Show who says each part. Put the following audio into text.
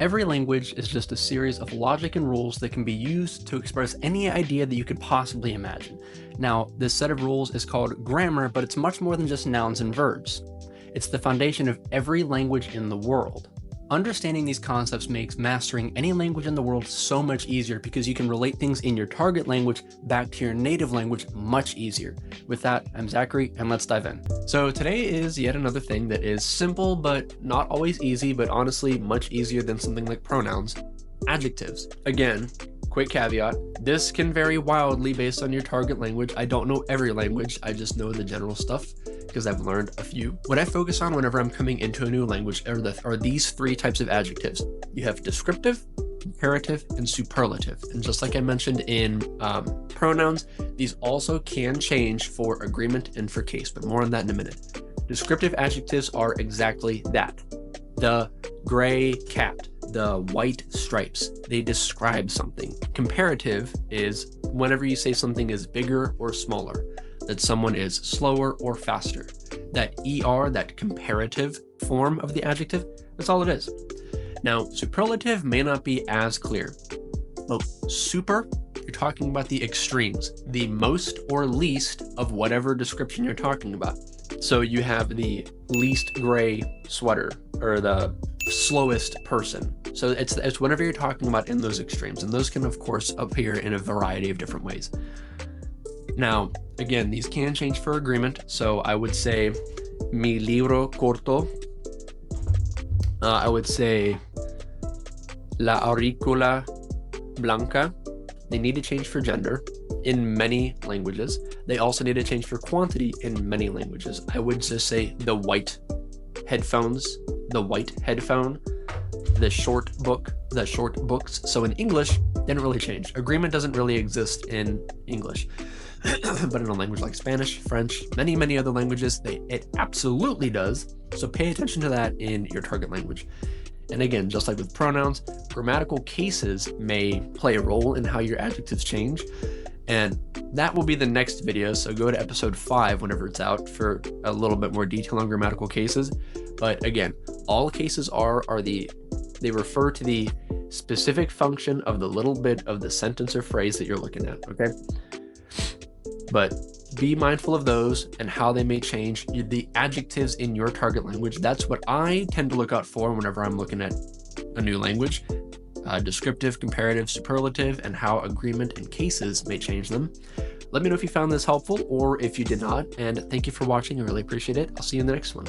Speaker 1: Every language is just a series of logic and rules that can be used to express any idea that you could possibly imagine. Now, this set of rules is called grammar, but it's much more than just nouns and verbs. It's the foundation of every language in the world. Understanding these concepts makes mastering any language in the world so much easier because you can relate things in your target language back to your native language much easier. With that, I'm Zachary, and let's dive in. So today is yet another thing that is simple, but not always easy, but honestly much easier than something like pronouns: adjectives. Again, quick caveat, this can vary wildly based on your target language. I don't know every language, I just know the general stuff because I've learned a few. What I focus on whenever I'm coming into a new language are these three types of adjectives. You have descriptive, comparative, and superlative. And just like I mentioned in pronouns, these also can change for agreement and for case, but more on that in a minute. Descriptive adjectives are exactly that. The gray cat, the white stripes, they describe something. Comparative is whenever you say something is bigger or smaller, that someone is slower or faster. That ER, that comparative form of the adjective, that's all it is. Now, superlative may not be as clear. Well, super, you're talking about the extremes, the most or least of whatever description you're talking about. So you have the least gray sweater or the slowest person. So it's whatever you're talking about in those extremes. And those can, of course, appear in a variety of different ways. Now, again, these can change for agreement. So I would say mi libro corto. I would say la auricula blanca. They need to change for gender in many languages. They also need to change for quantity in many languages. I would just say the white headphones, the white headphone, the short book, the short books. So in English, didn't really change. Agreement doesn't really exist in English. But in a language like Spanish, French, many other languages, it absolutely does. So pay attention to that in your target language. And again, just like with pronouns, grammatical cases may play a role in how your adjectives change. And that will be the next video. So go to episode 5 whenever it's out for a little bit more detail on grammatical cases. But again, all cases they refer to the specific function of the little bit of the sentence or phrase that you're looking at, okay? But be mindful of those and how they may change. The adjectives in your target language, that's what I tend to look out for whenever I'm looking at a new language. Descriptive, comparative, superlative, and how agreement and cases may change them. Let me know if you found this helpful or if you did not. And thank you for watching. I really appreciate it. I'll see you in the next one.